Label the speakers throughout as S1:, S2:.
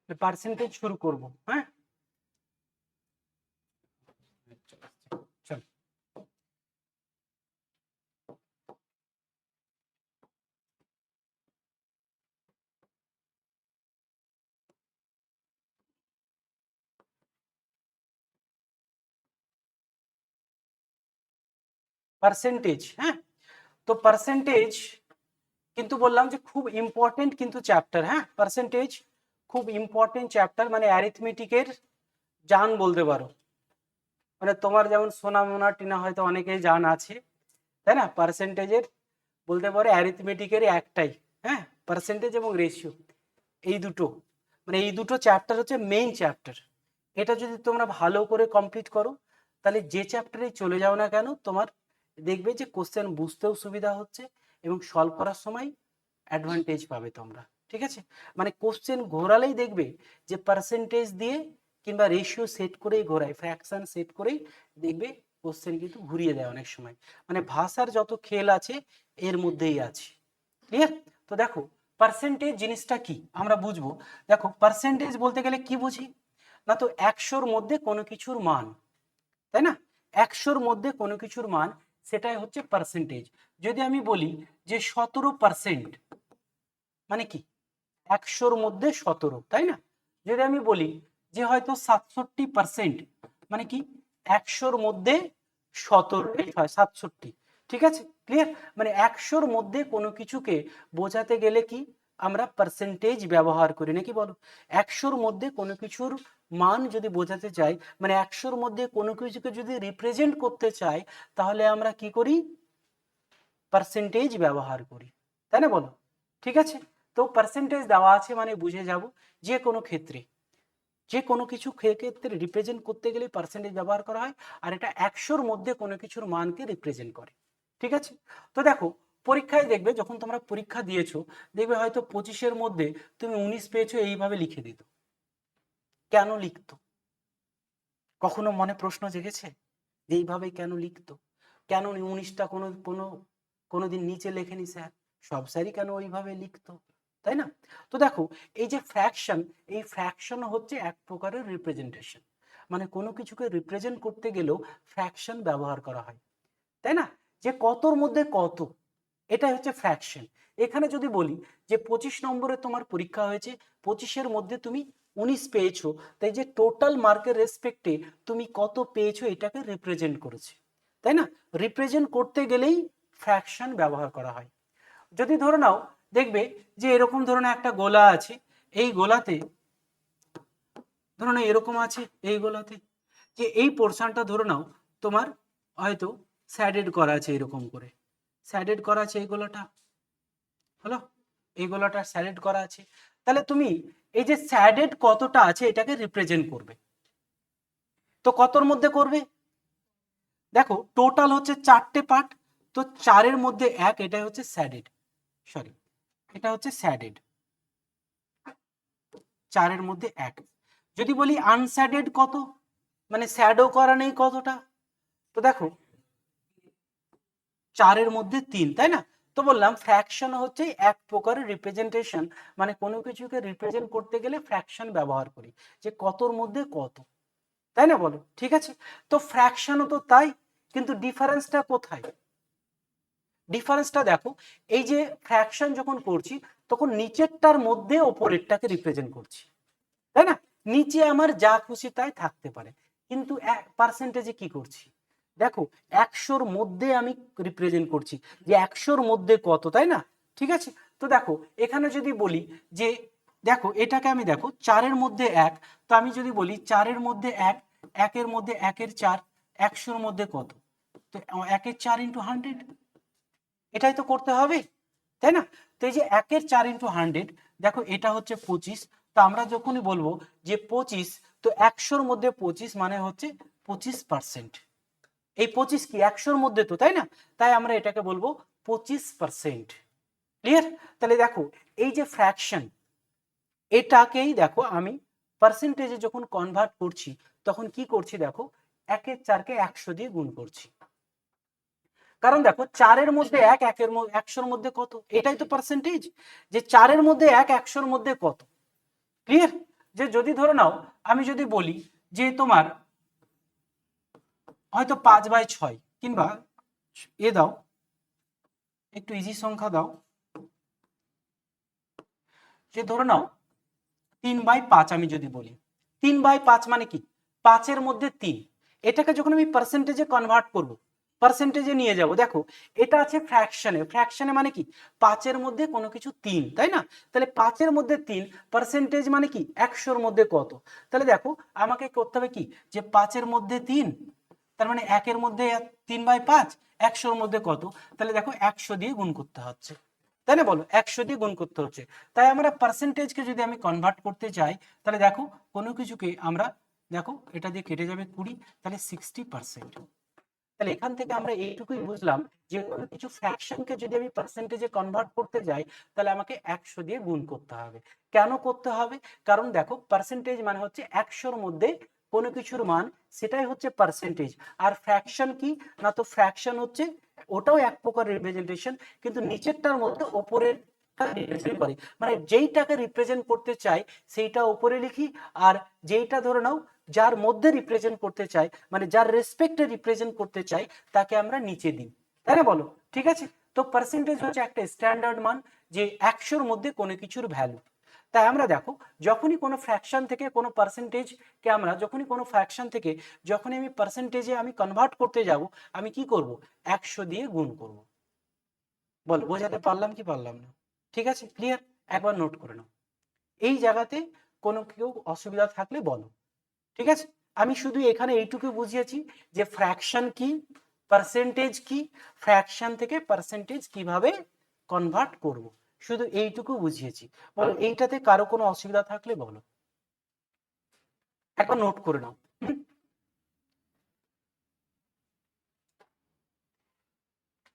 S1: Percentage শুরু করব। হ্যাঁ, চল। পার্সেন্টেজ, হ্যাঁ, তো পার্সেন্টেজ কিন্তু বললাম যে খুব ইম্পর্টেন্ট কিন্তু চ্যাপ্টার। হ্যাঁ, পার্সেন্টেজ খুব ইম্পর্টেন্ট চ্যাপ্টার, মানে অ্যারিথমেটিকের জান বলতে পারো। মানে তোমার যেমন সোনা মোনা টিনা হয়তো অনেকেই জান আছে, তাই না? পার্সেন্টেজের বলতে পারো অ্যারিথমেটিকের একটাই, হ্যাঁ, পার্সেন্টেজ এবং রেশিও, এই দুটো, মানে এই দুটো চ্যাপ্টার হচ্ছে মেইন চ্যাপ্টার। এটা যদি তোমরা ভালো করে কমপ্লিট করো, তাহলে যে চ্যাপ্টারে চলে যাও না কেন, তোমার দেখবে যে কোশ্চেন বুঝতেও সুবিধা হচ্ছে এবং সলভ করার সময় অ্যাডভান্টেজ পাবে তোমরা। ঠিক আছে, মানে কোশ্চেন ঘোরালেই দেখবে যে পার্সেন্টেজ দিয়ে কিংবা রেশিও সেট করেই ঘোরায়, ফ্র্যাকশন সেট করেই দেখবে কোশ্চেন কিন্তু ঘুরিয়ে দেয় অনেক সময়। মানে ভাষার যত খেল আছে এর মধ্যেই আছে। ক্লিয়ার? তো দেখো পার্সেন্টেজ জিনিসটা কি আমরা বুঝবো। দেখো পার্সেন্টেজ বলতে গেলে কি বুঝি না, তো 100-র মধ্যে কোনো কিছুর মান, তাই না? 100-র মধ্যে কোনো কিছুর মান, সেটাই হচ্ছে পার্সেন্টেজ। যদি আমি বলি যে 17%, মানে কি 100-র মধ্যে 17, তাই না? যদি আমি বলি যে হয়তো 67%, মানে কি 100-র মধ্যে 17 হয় 67। ঠিক আছে, ক্লিয়ার? মানে 100-র মধ্যে কোনো কিছুকে বোঝাতে গেলে কি আমরা পার্সেন্টেজ ব্যবহার করি, নাকি বলো? 100-র মধ্যে কোনো কিছুর মান যদি বোঝাতে চাই, মানে 100-র মধ্যে কোনো কিছুকে যদি রিপ্রেজেন্ট করতে চাই, তাহলে আমরা কি করি? পার্সেন্টেজ ব্যবহার করি, তাই না বলো? ঠিক আছে, তো পার্সেন্টেজ দেওয়া আছে মানে বুঝে যাব যে কোনো ক্ষেত্রে, যে কোনো কিছু ক্ষেত্রে রিপ্রেজেন্ট করতে গেলে পার্সেন্টেজ ব্যবহার করা হয়, আর এটা 100-র মধ্যে কোনো কিছুর মানকে রিপ্রেজেন্ট করে। ঠিক আছে, তো দেখো পরীক্ষায় দেখবে যখন তোমরা পরীক্ষা দিয়েছো, দেখবে হয়তো 25-এর মধ্যে তুমি 19 পেয়েছো, এইভাবে লিখে দিত। কেন লিখতো? কখনো মনে প্রশ্ন জেগেছে যে এইভাবে কেন লিখতো? কেন 19টা কোনো কোনো কোনোদিন নিচে লেখেনি স্যার? সব স্যারই কেন ওইভাবে লিখতো? তাই না? তো দেখো এই যে ফ্র্যাকশন, এই ফ্র্যাকশন হচ্ছে এক প্রকারের রিপ্রেজেন্টেশন, মানে কোনো কিছুকে রিপ্রেজেন্ট করতে গেলেও ফ্র্যাকশন ব্যবহার করা হয়, তাই না? যে কতর মধ্যে কত, এটাই হচ্ছে ফ্র্যাকশন। এখানে যদি বলি যে 25 নম্বরে তোমার পরীক্ষা হয়েছে, 25-এর মধ্যে তুমি 19 পেয়েছো, তাই যে টোটাল মার্কের রেসপেক্টে তুমি কত পেয়েছো এটাকে রিপ্রেজেন্ট করেছে, তাই না? রিপ্রেজেন্ট করতে গেলেই ফ্র্যাকশন ব্যবহার করা হয়। যদি ধরে নাও দেখবে যে এরকম ধরনের একটা গোলা আছে, এই গোলাতে ধরে নাও এরকম আছে, এই গোলাতে যে এই পোর্শনটা ধরে নাও তোমার হয়তো স্যাডেড করা আছে, এরকম করে স্যাডেড করা আছে এই গোলাটা, হলো এই গোলাটা স্যাডেড করা আছে। তাহলে তুমি এই যে স্যাডেড কতটা আছে এটাকে রিপ্রেজেন্ট করবে, তো কতর মধ্যে করবে? দেখো টোটাল হচ্ছে 4টে পার্ট, তো 4-এর মধ্যে 1, এটাই হচ্ছে স্যাডেড, সরি এটা হচ্ছে স্যাডেড, 4-এর মধ্যে 1। যদি বলি আনস্যাডেড কত, মানে স্যাডও করা নেই কতটা, তো দেখো 4-এর মধ্যে 3, তাই না? তো বললাম ফ্র্যাকশন হচ্ছে এক প্রকারের রিপ্রেজেন্টেশন, মানে কোনো কিছুকে রিপ্রেজেন্ট করতে গেলে ফ্র্যাকশন ব্যবহার করি, যে কতর মধ্যে কত, তাই না বলো? ঠিক আছে, তো ফ্র্যাকশনও তো তাই, কিন্তু ডিফারেন্সটা কোথায়? ডিফারেন্সটা দেখো, এই যে ফ্র্যাকশন যখন করছি তখন নিচেরটার মধ্যে ওপরেরটাকে রিপ্রেজেন্ট করছি, তাই না? নিচে আমার যা খুশি তাই থাকতে পারে, কিন্তু পার্সেন্টেজে কি করছি? দেখো 100-র মধ্যে আমি রিপ্রেজেন্ট করছি যে 100-র মধ্যে কত, তাই না? ঠিক আছে, তো দেখো এখানে যদি বলি যে দেখো এটাকে আমি দেখো 4-এর মধ্যে 1, তো আমি যদি বলি 4-এর মধ্যে 1, 1-এর মধ্যে 1-এর 4, 100-র মধ্যে কত? তো 1-এর 4 × 100, এটাই তো করতে হবে, তাই না? তো এই যে 1-এর 4 × 100, দেখো এটা হচ্ছে 25, তো আমরা যখনই বলবো যে 25, তো 100-র মধ্যে 25 মানে হচ্ছে 25%। এই 25 কি 100-র মধ্যে, তো তাই না? তাই আমরা এটাকে বলবো 25%। ক্লিয়ার? তাহলে দেখো এই যে ফ্র্যাকশন, এটাকেই দেখো আমি পার্সেন্টেজে যখন কনভার্ট করছি তখন কি করছি, দেখো 1-এর 4-কে 100 দিয়ে গুণ করছি, কারণ দেখো 4-এর মধ্যে 1, 100-র মধ্যে কত, এটাই তো পার্সেন্টেজ, যে 4-এর মধ্যে 1, 100-র মধ্যে কত। ক্লিয়ার? যে যদি ধরে নাও আমি যদি বলি যে তোমার হয়তো 5/6 কিংবা এ দাও, একটু ইজি সংখ্যা দাও, যে ধরে নাও 3/5 আমি যদি বলি, 3/5 মানে কি 5-এর মধ্যে 3, এটাকে যখন আমি পার্সেন্টেজে কনভার্ট করব, পার্সেন্টেজে নিয়ে যাব, দেখো এটা আছে ফ্র্যাকশনে, ফ্র্যাকশনে মানে কি 5-এর মধ্যে কোনো কিছু 3, তাই না? তাহলে 5-এর মধ্যে 3 পার্সেন্টেজ মানে কি 100-র মধ্যে কত, তাহলে দেখো আমাকে করতে হবে কি যে 5-এর মধ্যে 3, তার মানে 1-এর মধ্যে 3/5, 100-র মধ্যে কত, তাহলে দেখো 100 দিয়ে গুণ করতে হচ্ছে, তাই না? বলো 100 দিয়ে গুণ করতে হচ্ছে। তাই আমরা পার্সেন্টেজকে যদি আমি কনভার্ট করতে চাই, তাহলে দেখো কোনো কিছুকে আমরা, দেখো এটা দিয়ে কেটে যাবে 20, তাহলে 60%। তাহলে এখান থেকে আমরা এইটুকুই বুঝলাম যে কোনো কিছু ফ্র্যাকশনকে যদি আমি পার্সেন্টেজে কনভার্ট করতে যাই, তাহলে আমাকে 100 দিয়ে গুণ করতে হবে। কেন করতে হবে? কারণ দেখো পার্সেন্টেজ মানে হচ্ছে 100-র মধ্যে কোনো কিছুর মান, সেটাই হচ্ছে পার্সেন্টেজ। আর ফ্র্যাকশন কি না, তো ফ্র্যাকশন হচ্ছে ওটাও এক প্রকার রিপ্রেজেন্টেশন, কিন্তু নিচেরটার মধ্যে ওপরের রিপ্রেজেন্ট করে, মানে যেইটাকে রিপ্রেজেন্ট করতে চাই সেইটা উপরে লিখি, আর যেইটা ধরে নাও যার মধ্যে রিপ্রেজেন্ট করতে চাই, মানে যার রেসপেক্টে রিপ্রেজেন্ট করতে চাই, তাকে আমরা নিচে দিই, তাই না? বলো ঠিক আছে। তো পার্সেন্টেজ হচ্ছে একটা স্ট্যান্ডার্ড মান, যে 100-র মধ্যে কোনো কিছুর ভ্যালু। তাই আমরা দেখো যখনই কোনো ফ্র্যাকশন থেকে কোনো পার্সেন্টেজকে আমরা, যখনই কোনো ফ্র্যাকশন থেকে যখনই আমি পার্সেন্টেজে আমি কনভার্ট করতে যাব, আমি কি করব 100 দিয়ে গুণ করব। বল বোঝাতে পারলাম কি পারলাম না? ঠিক আছে, ক্লিয়ার? একবার নোট করে নাও। এই জায়গাতে কোনো কেউ অসুবিধা থাকলে বলো, ঠিক আছে? আমি শুধু এখানে এইটুকু বুঝিয়েছি যে ফ্র্যাকশন কি, পার্সেন্টেজ কি, ফ্র্যাকশন থেকে পার্সেন্টেজ কিভাবে কনভার্ট করব, শুধু এইটুকু বুঝিয়েছি। বলো এইটাতে কারো কোনো অসুবিধা থাকলে বলো, একবার নোট করে নাও।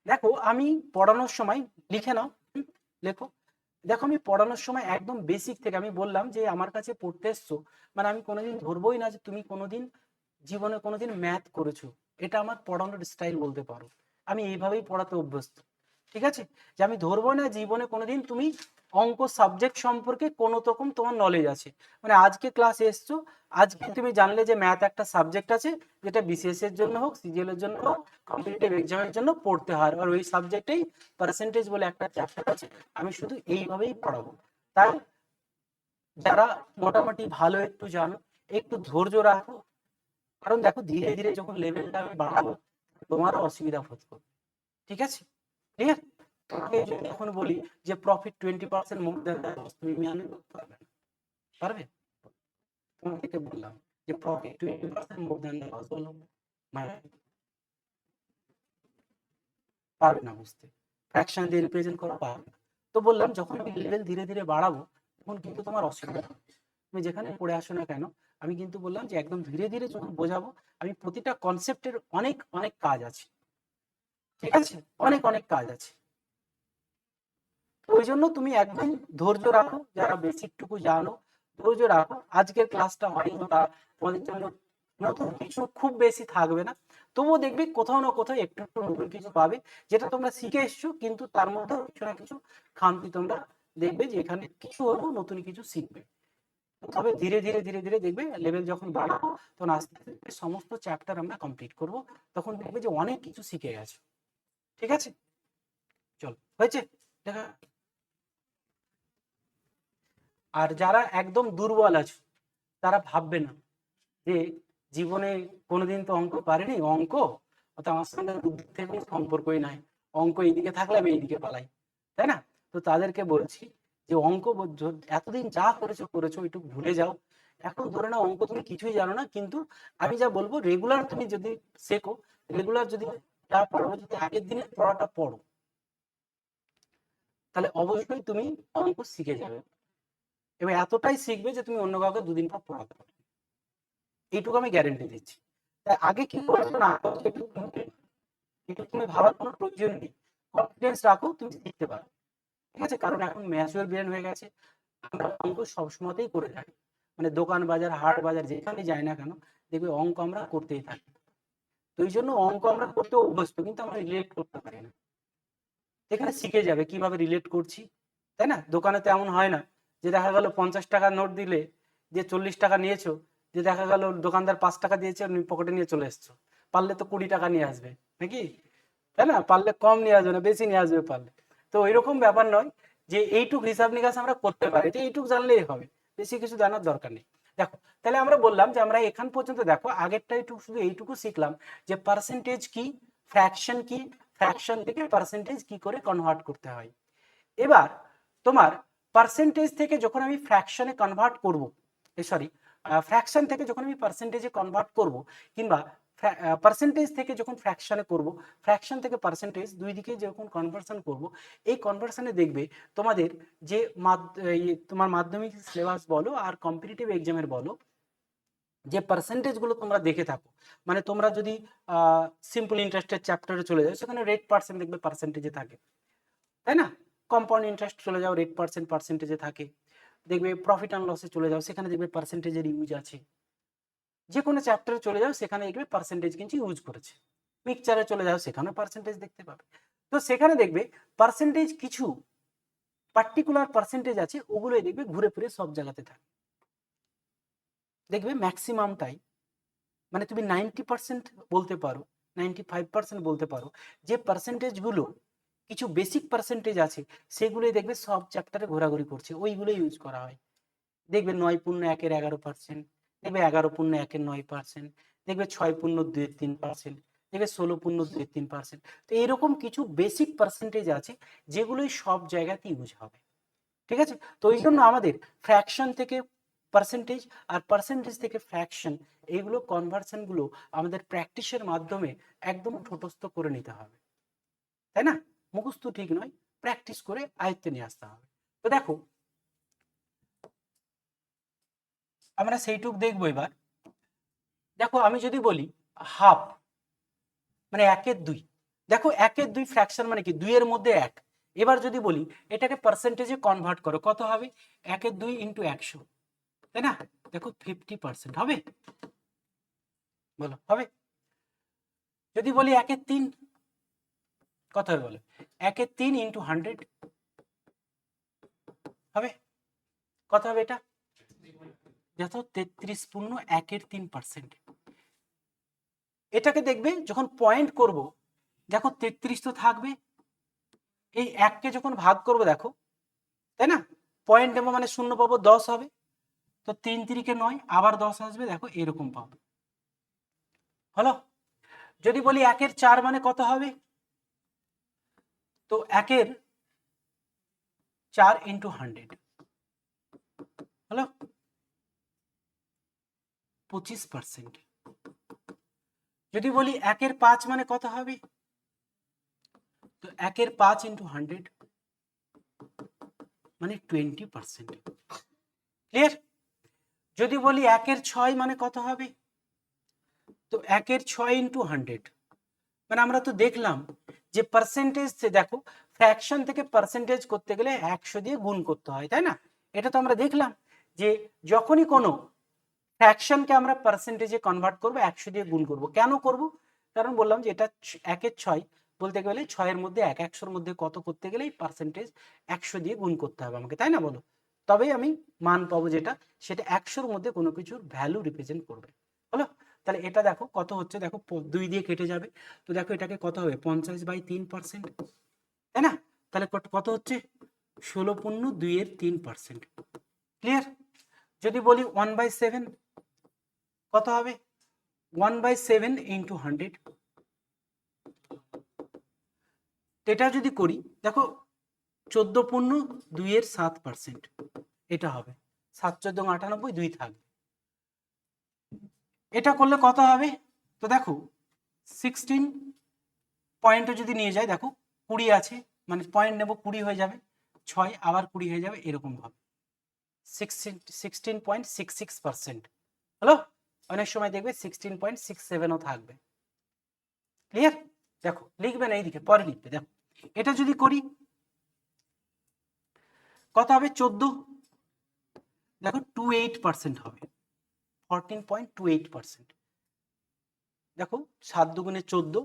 S1: দেখো আমি পড়ানোর সময়, লিখে নাও, লেখো। দেখো আমি পড়ানোর সময় একদম বেসিক থেকে, আমি বললাম যে আমার কাছে পড়তে এসছো মানে আমি কোনোদিন ধরবোই না যে তুমি কোনোদিন জীবনে কোনোদিন ম্যাথ করেছো, এটা আমার পড়ানোর স্টাইল বলতে পারো। আমি এইভাবেই পড়াতে অভ্যস্ত, ঠিক আছে? যে আমি ধরবো না জীবনে কোনোদিন তুমি অঙ্ক সাবজেক্ট সম্পর্কে কোনো রকম তোমার নলেজ আছে, মানে আজকে ক্লাসে এসছো, আজকে তুমি জানলে যে ম্যাথ একটা সাবজেক্ট আছে, যেটা বিসিএস এর জন্য হোক, সিজিএল এর জন্য হোক, কম্পিটিটিভ এক্সামের জন্য পড়তে হয়, আর ওই সাবজেক্টেই পার্সেন্টেজ বলে একটা চ্যাপ্টার আছে, আমি শুধু এইভাবেই পড়াবো। তাই যারা মোটামুটি ভালো একটু জানো, একটু ধৈর্য রাখো, কারণ দেখো ধীরে ধীরে যখন লেভেলটা আমি বাড়াবো, তোমারও অসুবিধা হতে হবে, ঠিক আছে? ঠিক আছে, তোমাকে যদি এখন বলি যে প্রফিট 20% মোর দেন লস, তুমি মেনে করতে পারবে না? পারবে? তোমাকে বললাম যে প্রফিট 20% মোর দেন লস, বলো মানে পারবে না বুঝতে, ফ্র্যাকশন দিয়ে রিপ্রেজেন্ট করা পারবে না। তো বললাম যখন আমি লেভেল ধীরে ধীরে বাড়াবো, তখন কিন্তু তোমার অসুবিধা হবে। তুমি যেখানে পড়ে আসো না কেন, আমি কিন্তু বললাম যে একদম ধীরে ধীরে যখন বোঝাবো, আমি প্রতিটা কনসেপ্টের অনেক অনেক কাজ আছে, ঠিক আছে? অনেক অনেক কাজ আছে। ওই জন্য তুমি একদম ধৈর্য রাখো, যারা বেসিকটুকু জানো ধৈর্য রাখো। আজকের ক্লাসটা হয়তো তোমাদের জন্য নতুন কিছু খুব বেশি থাকবে না, তবুও দেখবে কোথাও না কোথাও একটু একটু নতুন কিছু পাবে, যেটা তোমরা শিখে এসছো, কিন্তু তার মধ্যে কিছু না কিছু খামতি তোমরা দেখবে যে এখানে কিছু হলেও নতুন কিছু শিখবে। তবে ধীরে ধীরে ধীরে ধীরে দেখবে লেভেল যখন বাড়াবো, তখন আস্তে আস্তে সমস্ত চ্যাপ্টার আমরা কমপ্লিট করব, তখন দেখবে যে অনেক কিছু শিখে গেছো, ঠিক আছে? চল হয়েছে দেখা। আর যারা একদম দুর্বল আছো, তারা ভাববে না যে জীবনে কোনোদিন তো অঙ্ক পারেনি, অঙ্ক তো আমার সঙ্গে বুদ্ধির থেকে কোনো সম্পর্কই নাই, অঙ্ক এইদিকে থাকলে আমি এইদিকে পালাই, তাই না? তো তাদেরকে বলছি যে অঙ্ক এতদিন যা করেছো করেছো, একটু ভুলে যাও। এখন ধরে নাও অঙ্ক তুমি কিছুই জানো না, কিন্তু আমি যা বলবো রেগুলার তুমি যদি শেখো, রেগুলার যদি যা পড়ো, যদি আগের দিনের পড়াটা পড়ো, তাহলে অবশ্যই তুমি অঙ্ক শিখে যাবে, এবার এতটাই শিখবে যে তুমি অন্য কাউকে দুদিন পর পড়াতে পারবে, এইটুকু আমি গ্যারেন্টি দিচ্ছি। তাই আগে কি করছো না করছো একটু তুমি ভাবার কোনো প্রয়োজন নেই, কনফিডেন্স রাখো, তুমি শিখতে পারো, ঠিক আছে? কারণ এখন ম্যাচিওর ব্রেন হয়ে গেছে, আমরা অঙ্ক সবসময়তেই করে থাকি, মানে দোকান বাজার হাট বাজার যেখানে যাই না কেন, দেখবে অঙ্ক আমরা করতেই থাকি। তো এই জন্য অঙ্ক আমরা করতে অভ্যস্ত, কিন্তু আমরা রিলেট করতে পারি না। এখানে শিখে যাবে কিভাবে রিলেট করছি, তাই না? দোকানে তো এমন হয় না যে দেখা গেল 50 টাকার নোট দিলে যে 40 টাকা নিয়েছো, যে দেখা গেল দোকানদার 5 টাকা দিয়েছে, পকেটে নিয়ে চলে এসছো, পারলে তো 20 টাকা নিয়ে আসবে নাকি, তাই না? পারলে কম নিয়ে আসবে না, বেশি নিয়ে আসবে পারলে। তো এরকম ব্যাপার নয় যে এইটুক হিসাব নিকাশ আমরা করতে পারি, যে এইটুক জানলেই হবে, বেশি কিছু জানার দরকার নেই। দেখো তাহলে আমরা বললাম যে আমরা এখান পর্যন্ত দেখো আগেরটা একটু শুধু এইটুকু শিখলাম যে পার্সেন্টেজ কি, ফ্র্যাকশন কি, ফ্র্যাকশন থেকে পার্সেন্টেজ কি করে কনভার্ট করতে হয়। এবার তোমার পার্সেন্টেজ থেকে যখন আমি ফ্র্যাকশনে কনভার্ট করব, সরি, ফ্র্যাকশন থেকে যখন আমি পার্সেন্টেজে কনভার্ট করব, কিংবা পার্সেন্টেজ থেকে যখন ফ্র্যাকশনে করব, ফ্র্যাকশন থেকে পার্সেন্টেজ, দুই দিকে যখন কনভার্সন করব, এই কনভার্সনে দেখবে তোমাদের যে তোমার মাধ্যমিক সিলেবাস বলো আর কম্পিটিটিভ এক্সামের বলো, যে পার্সেন্টেজগুলো তোমরা দেখে থাকো, মানে তোমরা যদি সিম্পল ইন্টারেস্টের চ্যাপ্টারে চলে যাও, সেখানে রেট পার্সেন্ট দেখবে পার্সেন্টেজে থাকে, তাই না? কম্পাউন্ড ইন্টারেস্ট চলে যাও, রেট পার্সেন্টেজে থাকে। দেখবে প্রফিট অ্যান্ড লসে চলে যাও, সেখানে দেখবে পার্সেন্টেজের ইউজ আছে। যে কোনো চ্যাপ্টারে চলে যাও, সেখানে দেখবে পার্সেন্টেজ কিন্তু ইউজ করেছে। পিকচারে চলে যাও, সেখানেও পার্সেন্টেজ দেখতে পাবে। তো সেখানে দেখবে পার্সেন্টেজ কিছু পার্টিকুলার পার্সেন্টেজ আছে, ওগুলোই দেখবে ঘুরে ফিরে সব জায়গাতে থাকে, দেখবে ম্যাক্সিমাম তাই। মানে তুমি 90% বলতে পারো, 95% বলতে পারো, যে পার্সেন্টেজগুলো কিছু বেসিক পার্সেন্টেজ আছে, সেগুলোই দেখবে সব চ্যাপ্টারে ঘোরাঘুরি করছে, ওইগুলো ইউজ করা হয়। দেখবে 9.1-এর 11%, দেখবে 11.1-এর 9%, দেখবে 6.2-এর 3%, দেখবে 16.2-এর 3%। তো এরকম কিছু বেসিক পার্সেন্টেজ আছে, যেগুলোই সব জায়গাতে ইউজ হবে, ঠিক আছে? তো এই জন্য আমাদের ফ্র্যাকশন থেকে পার্সেন্টেজ আর পার্সেন্টেজ থেকে ফ্র্যাকশন, এইগুলো কনভার্সনগুলো আমাদের প্র্যাকটিসের মাধ্যমে একদম ঠোঁটস্থ করে নিতে হবে, তাই না? মুখস্থ ঠিক নয়, প্র্যাকটিস করে আয়ত্তে নিয়ে আসতে হবে। তো দেখো আমরা সেইটুক দেখবো এবার। দেখো আমি যদি বলি হাফ, মানে 1/2, দেখো 1/2 ফ্র্যাকশন মানে কি, 2 এর মধ্যে 1। এবার যদি বলি এটাকে পার্সেন্টেজে কনভার্ট করো, কত হবে? 1/2 ইন্টু 100, তাই না? দেখো 50% হবে, বলো হবে? যদি বলি 1/3, কত হবে বলো? 1/3 ইন্টু 100 হবে, কত হবে এটা? দেখো 33.1/3%। এটাকে দেখবে যখন পয়েন্ট করব, দেখো 33 তো থাকবে, এই 1কে যখন ভাগ করব, দেখো, তাই না? পয়েন্ট নেবো মানে শূন্য পাবো, 10 হবে। তো 3 3-কে 9, আবার 10 আসবে, দেখো এরকম পাবো, হলো? যদি বলি 1/4 মানে কত হবে, তো 1/4 ইন্টু 100 হলো 25%। যদি বলি 1/5 মানে কত হবে, তো 1/5 ইন্টু 100 মানে 20%। ক্লিয়ার? যদি বলি 1/6 মানে কত হবে, তো 1/6 ইন্টু 100, মানে আমরা তো দেখলাম যে পার্সেন্টেজ, দেখো ফ্র্যাকশন থেকে পার্সেন্টেজ করতে গেলে 100 দিয়ে গুণ করতে হয়, তাই না? এটা তো আমরা দেখলাম যে যখনই কোনো ফ্র্যাকশনকে আমরা পার্সেন্টেজে কনভার্ট করব, 100 দিয়ে গুণ করব। কেন করব? কারণ বললাম যে এটা 1/6 বলতে গেলে 6-এর মধ্যে 1, 100-র মধ্যে কত করতে গেলেই পার্সেন্টেজ 100 দিয়ে গুণ করতে হবে আমাকে, তাই না? বলো, তবেই আমি মান পাবো, যেটা সেটা 100-র মধ্যে কোনো কিছুর ভ্যালু রিপ্রেজেন্ট করবে, হলো? তাহলে এটা দেখো কত হচ্ছে, দেখো 2 দিয়ে কেটে যাবে, তো দেখো এটাকে কত হবে, 50/3%, তাই না? তাহলে কত হচ্ছে, 16.2-এর 3%। ক্লিয়ার? যদি বলি 1/7 কত হবে, 1/7 ইন্টু 100, এটা যদি করি, দেখো 14.2-এর 7%, এটা হবে 7 14 98, 2 থাকবে। এটা করলে কত হবে, তো দেখো 16 পয়েন্টে যদি নিয়ে যায়, দেখো 20 আছে, মানে পয়েন্ট নেব 20 হয়ে যাবে, 6 আবার 20 হয়ে যাবে, এরকম ভাবে 16.66%, হলো? অনেক সময় দেখবে 16.67ও থাকবে। ক্লিয়ার? দেখো লিখবে না, এইদিকে পরে লিখবে। দেখো এটা যদি করি কত হবে, 14, দেখো 28% হবে, 14.28%। দেখো 7 দুগুণে 14,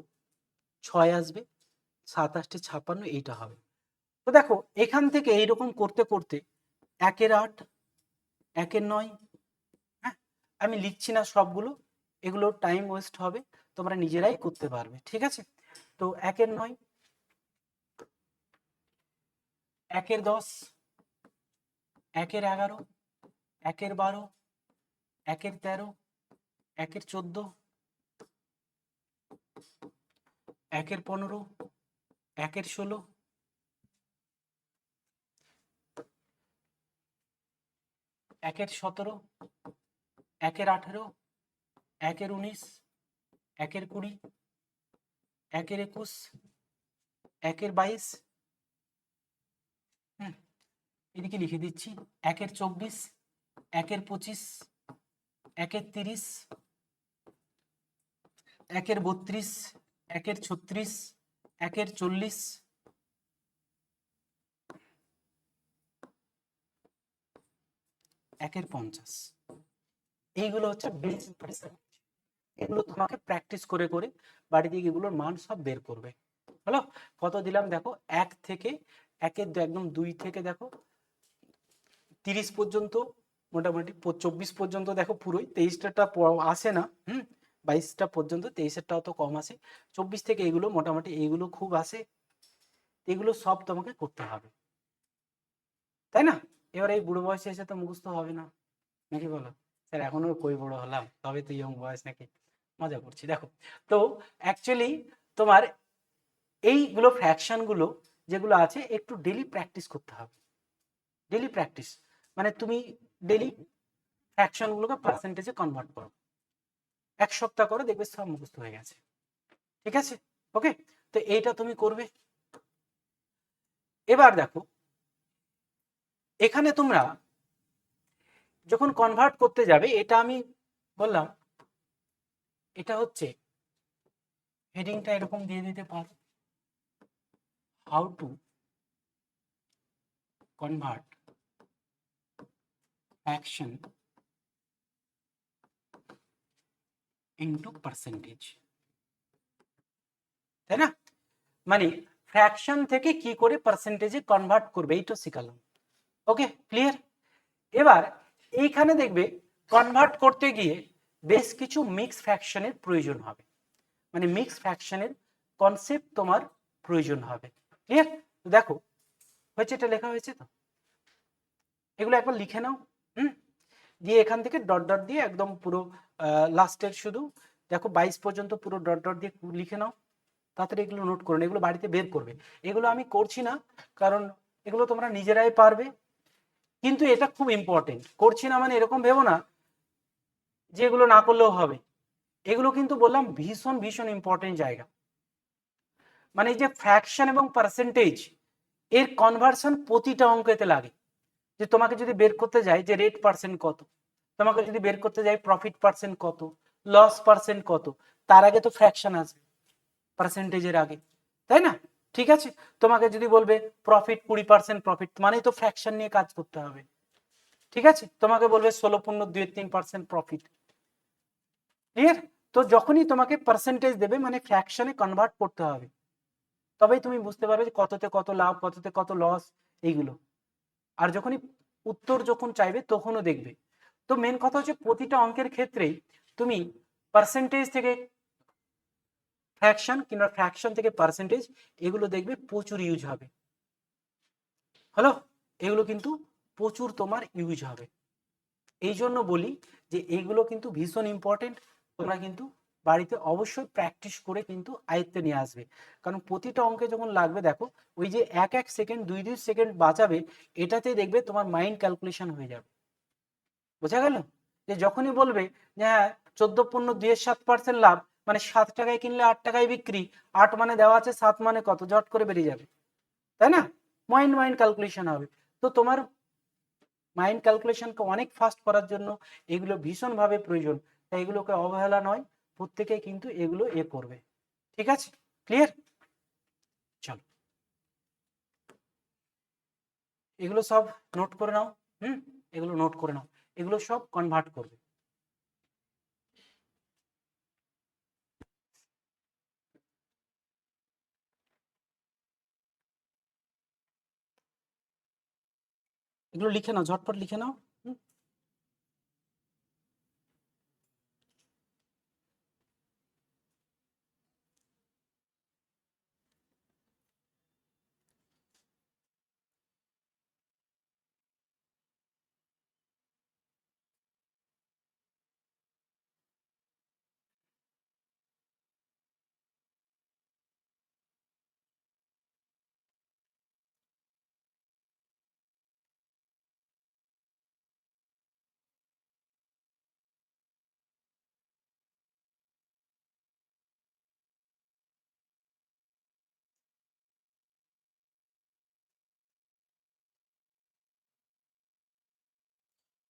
S1: 6 আসবে, 7 8 56, এইটা হবে। তো দেখো এখান থেকে এইরকম করতে করতে 1/8, 1/9, আমি লিখছি না সবগুলো, এগুলো টাইম ওয়েস্ট হবে, তোমরা নিজেরাই করতে পারবে, ঠিক আছে? তো 1-9, 1-10, 1-11, 1-12, 1-13, 1-14, 1-15, 1-16, 1-17, 1-18, 1-19, 1-20, 1-21, 1-22, এদিকে লিখে দিচ্ছি, 1-24, 1-25, 1-30, 1-32, 1-36, 1-40, 1-50। এইগুলো হচ্ছে বেসিক পার্সেন্টেজ। এগুলো তোমাকে প্র্যাকটিস করে করে বাড়িতে এগুলোর মান সব বের করবে। হলো? কত দিলাম দেখো, 1 থেকে একদম 2 থেকে দেখো 30 পর্যন্ত, মোটামুটি 24 পর্যন্ত দেখো পুরোই, 23টা আসে না, 22টা পর্যন্ত, 23এরটা অত কম আসে, 24 থেকে এগুলো মোটামুটি এইগুলো খুব আসে, এগুলো সব তোমাকে করতে হবে, তাই না? এবার এই বুড়ো বয়সে এসে তো মুখস্থ হবে না, নাকি বলো? স্যার এখনো কই বড় হলাম, তবে তো ইয়ং বয়স নাকি? মজা করছি। দেখো, তো অ্যাকচুয়ালি তোমার এইগুলো ফ্র্যাকশনগুলো যেগুলো আছে একটু ডেলি প্র্যাকটিস করতে হবে। ডেলি প্র্যাকটিস মানে তুমি ডেলি ফ্র্যাকশনগুলোকে পার্সেন্টেজে কনভার্ট করো, 1 সপ্তাহ করে দেখবে সব মুখস্থ হয়ে গেছে, ঠিক আছে? ওকে, তো এইটা তুমি করবে। এবার দেখো, এখানে তোমরা যখন কনভার্ট করতে যাবে, এটা আমি বললাম, এটা হচ্ছে হেডিংটা এরকম দিয়ে দিতে পারো, how to convert fraction into percentage, তাই না? মানে ফ্র্যাকশন থেকে কি করে পার্সেন্টেজে কনভার্ট করবে এইটা শিখালাম। ওকে, ক্লিয়ার? এবার এইখানে দেখবে কনভার্ট করতে গিয়ে বেশ কিছু মিক্স ফ্র্যাকশনের প্রয়োজন হবে, মানে মিক্স ফ্র্যাকশনের কনসেপ্ট তোমার প্রয়োজন হবে, ক্লিয়ার? দেখো হয়েছে, এটা লেখা হয়েছে তো, এগুলো একবার লিখে নাও, দিয়ে এখান থেকে ডট ডট দিয়ে একদম পুরো লাস্টের শুধু দেখো 22 পর্যন্ত পুরো ডট ডট দিয়ে লিখে নাও, তাড়াতাড়ি এগুলো নোট করুন, এগুলো বাড়িতে বের করবে। এগুলো আমি করছি না, কারণ এগুলো তোমরা নিজেরাই পারবে, কিন্তু এটা খুব ইম্পর্টেন্ট। করছি না মানে এরকম ভেবো না যে এগুলো না করলেও হবে, এগুলো কিন্তু বললাম ভীষণ ভীষণ ইম্পর্টেন্ট জায়গা। মানে এই যে ফ্র্যাকশন এবং পার্সেন্টেজ এর কনভার্সন প্রতিটা অঙ্কেতে লাগে। যে তোমাকে যদি বের করতে যাই যে রেট পার্সেন্ট কত, তোমাকে যদি বের করতে যাই প্রফিট পার্সেন্ট কত, লস পার্সেন্ট কত, তার আগে তো ফ্র্যাকশন আসবে পার্সেন্টেজের আগে, তাই না? ঠিক আছে, তোমাকে যদি বলবে প্রফিট 20% প্রফিট, মানেই তো ফ্র্যাকশন নিয়ে কাজ করতে হবে, ঠিক আছে? তোমাকে বলবে 16.23% প্রফিট, ক্লিয়ার? তো যখনই তোমাকে পার্সেন্টেজ দেবে মানে ফ্র্যাকশনে কনভার্ট করতে হবে, তবেই তুমি বুঝতে পারবে যে কততে কত লাভ, কততে কত লস, এইগুলো। আর যখনই উত্তর যখন চাইবে তখনও দেখবে। তো মেন কথা হচ্ছে প্রতিটা অঙ্কের ক্ষেত্রেই তুমি পার্সেন্টেজ থেকে ফ্র্যাকশন কিংবা ফ্র্যাকশন থেকে পার্সেন্টেজ, এগুলো দেখবে প্রচুর ইউজ হবে। হলো? এগুলো কিন্তু প্রচুর তোমার ইউজ হবে। এই জন্য বলি যে এইগুলো কিন্তু ভীষণ ইম্পর্টেন্ট, তোমরা কিন্তু বাড়িতে অবশ্যই প্র্যাকটিস করে কিন্তু আয়ত্তে নিয়ে আসবে। কারণ প্রতিটা অঙ্কে যখন লাগবে, দেখো ওই যে 1 সেকেন্ড 2 সেকেন্ড বাঁচাবে, এটাতে দেখবে তোমার মাইন্ড ক্যালকুলেশন হয়ে যাবে। বোঝা গেল? যে যখনই বলবে যে হ্যাঁ 14.27% লাভ, মানে 7 টাকায় কিনলে 8 টাকায় বিক্রি, 8 মানে দেওয়া আছে, 7 মানে কত, জট করে বেরিয়ে যাবে, তাই না? মাইন্ড ক্যালকুলেশন হবে। তো তোমার মাইন্ড ক্যালকুলেশনকে অনেক ফাস্ট করার জন্য এগুলো ভীষণভাবে প্রয়োজন, তাই এগুলোকে অবহেলা নয়, প্রত্যেকে কিন্তু এগুলো করবে, ঠিক আছে? ক্লিয়ার? চলো, এগুলো সব নোট করে নাও, এগুলো নোট করে নাও, এগুলো সব কনভার্ট করবে। এগুলো লিখে নাও, ঝটপট লিখে নাও।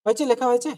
S1: হয়েছে, লেখা হয়েছে?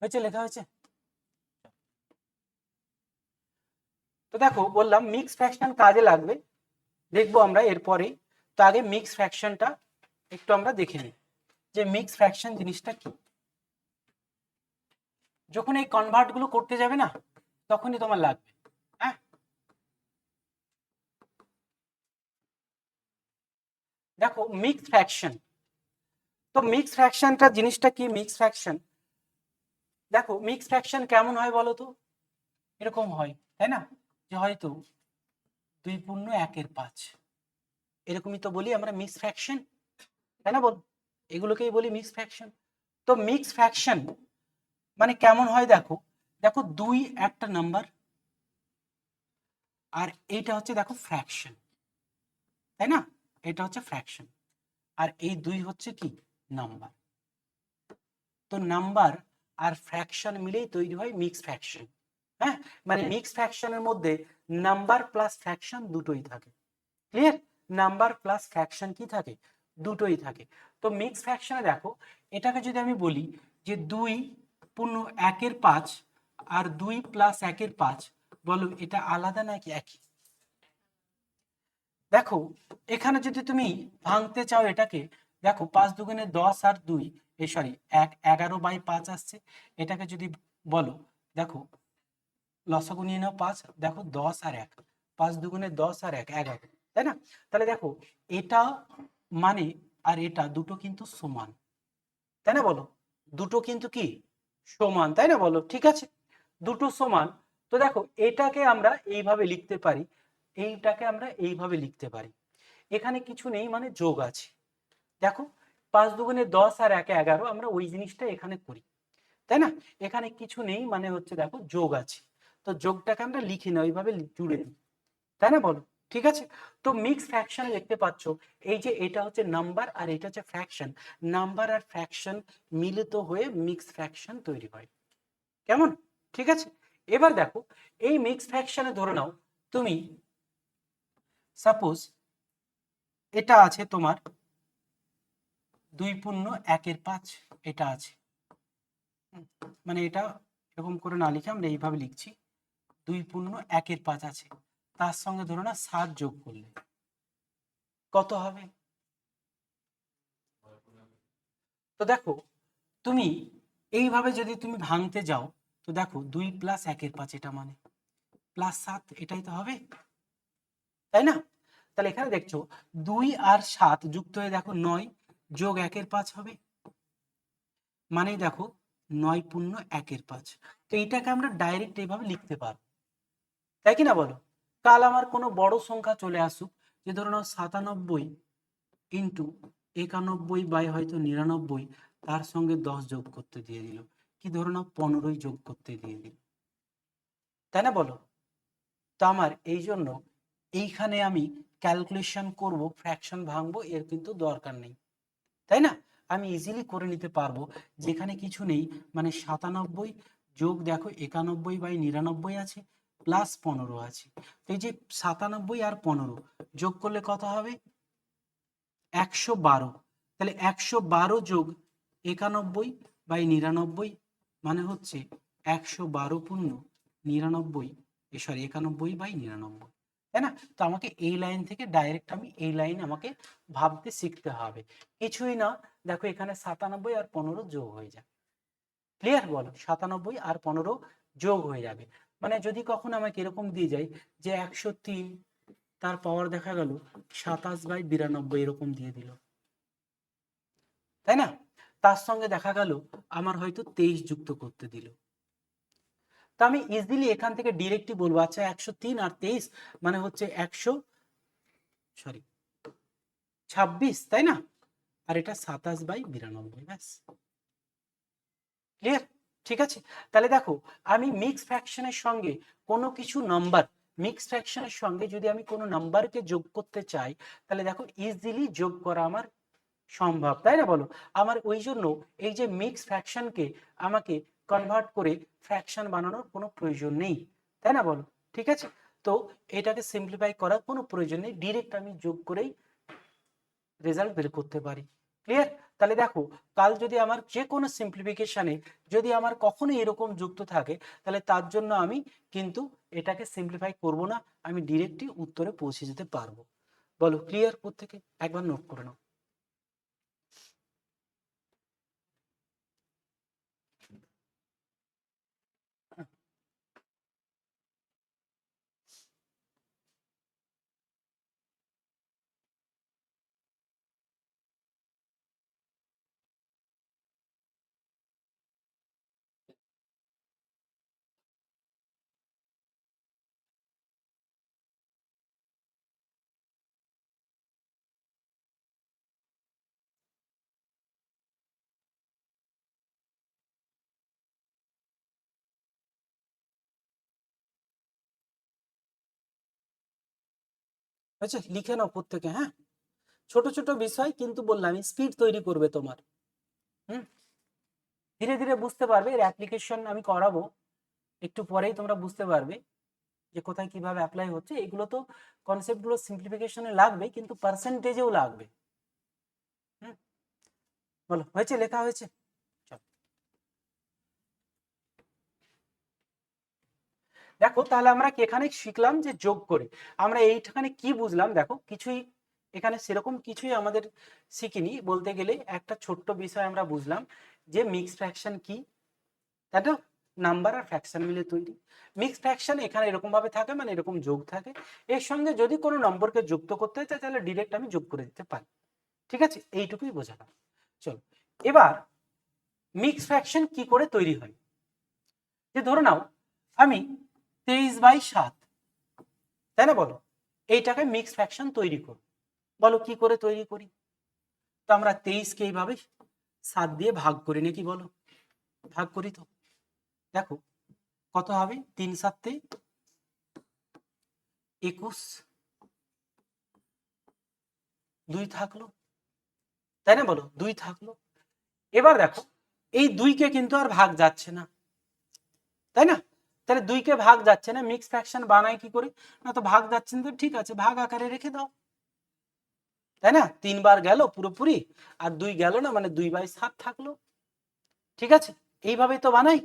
S1: হয়েছে, লেখা হয়েছে? তো দেখো বললাম মিক্স ফ্র্যাকশন কাজে লাগবে, দেখবো আমরা এরপরে। তো আগে মিক্স ফ্র্যাকশনটা একটু আমরা দেখে নিই যে মিক্স ফ্র্যাকশন জিনিসটা কি। যখন এই কনভার্ট গুলো করতে যাবে না, তখনই তোমার লাগবে। হ্যাঁ, দেখো মিক্স ফ্র্যাকশন, তো মিক্স ফ্র্যাকশনটা জিনিসটা কি? মিক্স ফ্র্যাকশন, দেখো মিক্স ফ্র্যাকশন কেমন হয় বলো তো? এরকম হয়, তাই না? যে হয়তো 2.1/5, এরকমই তো বলি আমরা মিক্স ফ্র্যাকশন, তাই না? বল, এগুলোকেই বলি মিক্স ফ্র্যাকশন। তো মিক্স ফ্র্যাকশন মানে কেমন হয় দেখো, দেখো 2 একটা নাম্বার, আর এইটা হচ্ছে দেখো ফ্র্যাকশন, তাই না? এটা হচ্ছে ফ্র্যাকশন, আর এই 2 হচ্ছে কি? নাম্বার। তো নাম্বার আর ফ্র্যাকশন মিলেই তৈরি হয় মিক্স ফ্র্যাকশন। হ্যাঁ, মানে মিক্স ফ্র্যাকশনের মধ্যে নাম্বার প্লাস ফ্র্যাকশন দুটোই থাকে। ক্লিয়ার? নাম্বার প্লাস ফ্র্যাকশন কি থাকে? দুটোই থাকে। তো মিক্স ফ্র্যাকশনে দেখো, এটাকে যদি আমি বলি যে 2.1/5 আর 2+1/5, বলো এটা আলাদা নাকি একই? দেখো এখানে যদি তুমি ভাঙতে চাও এটাকে, দেখো 5×2 = 10 আর 2, সরি 11/5 আসছে। এটাকে যদি বলো, দেখো লসাগু নিয়ে নাও 5, দেখো 10 আর 1, 5×2 = 10 আর 1 11, তাই না? তাহলে দেখো এটা মানে আর এটা দুটো কিন্তু সমান, তাই না? বলো দুটো কিন্তু কি সমান, তাই না? বলো ঠিক আছে, দুটো সমান। তো দেখো এটাকে আমরা এইভাবে লিখতে পারি, এইটাকে আমরা এইভাবে লিখতে পারি। এখানে কিছু নেই মানে যোগ আছে। দেখো 5×2 = 10 আর 1 11, আমরা ওই জিনিসটা এখানে করি, তাই না? এখানে কিছু নেই মানে হচ্ছে দেখো যোগ আছে, তো যোগটাকে আমরা লিখি না, ওইভাবে জুড়ে দিই, তাই না? বলো ঠিক আছে। তো মিক্স ফ্র্যাকশনে দেখতে পাচ্ছ এই যে এটা হচ্ছে নাম্বার আর এটা হচ্ছে ফ্র্যাকশন, নাম্বার আর ফ্র্যাকশন মিলিত হয়ে মিক্স ফ্র্যাকশন তৈরি হয়। কেমন? ঠিক আছে। এবার দেখো এই মিক্স ফ্র্যাকশনে ধরে নাও তুমি সাপোজ এটা আছে তোমার 2.1/5, এটা আছে, মানে এটা এরকম করে না লিখে আমরা এইভাবে লিখছি, 2.1/5 আছে, তার সঙ্গে ধরো না 7 যোগ করলে কত হবে? তো দেখো তুমি এইভাবে যদি তুমি ভাঙতে যাও, তো দেখো 2+1/5, এটা মানে +7, এটাই তো হবে, তাই না? তাহলে এখানে দেখছো 2 আর 7 যুক্ত হয়ে দেখো 9 যোগ 1/5 হবে, মানে দেখো 9.1/5। তো এইটাকে আমরা ডাইরেক্ট এইভাবে লিখতে পারবো, তাই কি না? বলো কাল আমার কোনো বড় সংখ্যা চলে আসুক, যে ধরো 97 ইন্টু 91 বাই হয়তো 99, তার সঙ্গে 10 যোগ করতে দিয়ে দিল, কি ধরো 15 যোগ করতে দিয়ে দিল, তাই না? বলো তো আমার এই জন্য এইখানে আমি ক্যালকুলেশন করব, ফ্র্যাকশন ভাঙবো, এর কিন্তু দরকার নেই, তাই না? আমি ইজিলি করে নিতে পারবো, যেখানে কিছু নেই মানে 97 যোগ দেখো 91/99 আছে, প্লাস 15 আছে। তো এই যে 97 আর 15 যোগ করলে কত হবে? 112। তাহলে 112 যোগ 91/99 মানে হচ্ছে 112.99, সরি 91/99, তাই না? তো আমাকে এই লাইন থেকে ডাইরেক্ট আমি এই লাইন আমাকে ভাবতে শিখতে হবে, কিছুই না। দেখো এখানে 97 আর 15 যোগ হয়ে যাবে। ক্লিয়ার? বলো 97 আর 15 যোগ হয়ে যাবে, মানে যদি কখনো আমাকে এরকম দিয়ে যায় যে 103 তার পাওয়ার দেখা গেল 27/92 এরকম দিয়ে দিল, তাই না? তার সঙ্গে দেখা গেল আমার হয়তো 23 যুক্ত করতে দিল, তা আমি ইজিলি এখান থেকে ডিরেক্টলি বলবো আচ্ছা 103 আর 23 মানে হচ্ছে 26, তাই না? আর এটা 27/92, ব্যাস, ক্লিয়ার? ঠিক আছে, তাহলে দেখো আমি মিক্স ফ্র্যাকশনের সঙ্গে কোনো কিছু নাম্বার, মিক্স ফ্র্যাকশনের সঙ্গে যদি আমি কোনো নাম্বারকে যোগ করতে চাই তাহলে দেখো ইজিলি যোগ করা আমার সম্ভব, তাই না বলো? আমার ওই জন্য এই যে মিক্স ফ্র্যাকশনকে আমাকে কনভার্ট করে ফ্র্যাকশন বানানোর কোনো প্রয়োজন নেই, তাই না বলো? ঠিক আছে, তো এটাকে সিম্পলিফাই করার কোনো প্রয়োজন নেই, ডিরেক্ট আমি যোগ করেই রেজাল্ট বের করতে পারি, ক্লিয়ার? তাহলে দেখো কাল যদি আমার যে কোনো সিম্পলিফিকেশনে যদি আমার কখনো এরকম যুক্ত থাকে তাহলে তার জন্য আমি কিন্তু এটাকে সিম্পলিফাই করব না, আমি ডিরেক্টলি উত্তরে পৌঁছে যেতে পারবো। বলো ক্লিয়ার? প্রত্যেকে একবার নোট করে নাও। আচ্ছা লিখে নাও প্রত্যেকে, হ্যাঁ? ছোট ছোট বিষয় কিন্তু বললাম স্পিড তৈরি করবে তোমার। হুম, ধীরে ধীরে বুঝতে পারবে, এর অ্যাপ্লিকেশন আমি করাবো, একটু পরেই তোমরা বুঝতে পারবে যে কোথায় কিভাবে অ্যাপ্লাই হচ্ছে। এগুলো তো কনসেপ্টগুলো সিম্পলিফিকেশনে লাগবে কিন্তু পার্সেন্টেজেও লাগবে। হুম, বলো হয়েছে, লেখা হয়েছে? চলো দেখো তাহলে আমরা এখানে শিখলাম যে যোগ করে আমরা এইখানে কি বুঝলাম, দেখো কিছুই এখানে সেরকম কিছুই আমাদের শিখিনি, বলতে গেলে একটা ছোট্ট বিষয় আমরা বুঝলাম যে মিক্স ফ্র্যাকশন কি, তাই তো? নাম্বার আর ফ্র্যাকশন মিলে তৈরি। মিক্স ফ্র্যাকশন এখানে এরকম ভাবে থাকে, মানে এরকম যোগ থাকে, এর সঙ্গে যদি কোনো নম্বরকে যুক্ত করতে চাই তাহলে ডিরেক্ট আমি যোগ করে দিতে পারি, ঠিক আছে? এইটুকুই বোঝালাম। চলো এবার মিক্স ফ্র্যাকশন কি করে তৈরি হয়, যে ধরে নাও আমি 23/7, তাই না বলো, এইটাকে মিক্স ফ্র্যাকশন তৈরি করব, বলো কি করে তৈরি করি? তো আমরা 23কে এইভাবে 7 দিয়ে ভাগ করি নাকি, বলো ভাগ করি তো, দেখো কত হবে, 3 7 21, 2 থাকলো, তাই না বলো, 2 থাকলো। এবার দেখো এই 2কে কিন্তু আর ভাগ যাচ্ছে না, তাই না? তাহলে 2কে ভাগ যাচ্ছে না, মিক্স ফ্র্যাকশন বানাই কি করে? না তো ভাগ যাচ্ছে না, তো ঠিক আছে ভাগ আকারে রেখে দাও, তাই না? 3 বার গেল পুরোপুরি, আর 2 গেল না, মানে 2/7 থাকলো, ঠিক আছে? এইভাবেই তো বানাই।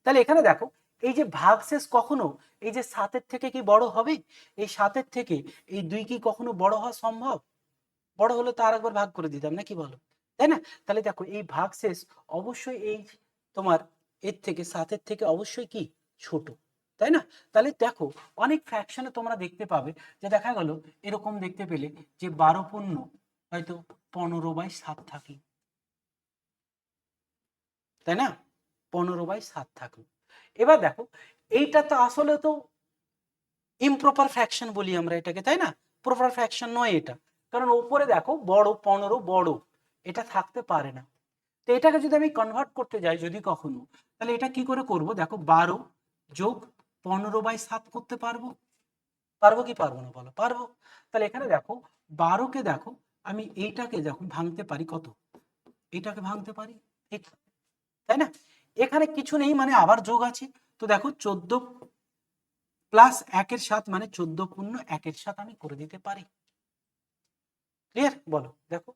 S1: তাহলে এখানে দেখো এই যে ভাগশেষ কখনো এই যে 7-এর থেকে কি বড় হবে? এই 7-এর থেকে এই 2 কি কখনো বড় হওয়া সম্ভব? বড় হলে তো আরেকবার ভাগ করে দিতাম নাকি, বলো, তাই না? তাহলে দেখো এই ভাগশেষ অবশ্যই এই তোমার এর থেকে 7-এর থেকে অবশ্যই কি ছোট, তাই না? তাহলে দেখো অনেক ফ্র্যাকশনে তোমরা দেখতে পাবে যে দেখা গেল এরকম দেখতে পেলে যে 12 পূর্ণ হয়তো 15/7 থাকে, তাই না? 15/7 থাকলো। এবার দেখো এইটা তো আসলে তো ইমপ্রপার ফ্র্যাকশন বলি আমরা এটাকে, তাই না? প্রপার ফ্র্যাকশন নয় এটা, কারণ উপরে দেখো বড় 15 বড়, এটা থাকতে পারে না। তো এটাকে যদি আমি কনভার্ট করতে যাই যদি কখনো, তাহলে এটা কি করে করব, দেখো 12 যোগ 15/7 করতে পারবো, পারবো কি পারবো না বলো, পারবো। তাহলে এখানে দেখো 12কে দেখো আমি এইটাকে যখন ভাঙতে পারি কত, এটাকে ভাঙতে পারি এটা, তাই না? এখানে কিছু নেই মানে আবার যোগ আছে, তো দেখো 14 প্লাস 1/7 মানে 14 পূর্ণ 1/7 আমি করে দিতে পারি, ক্লিয়ার? বলো দেখো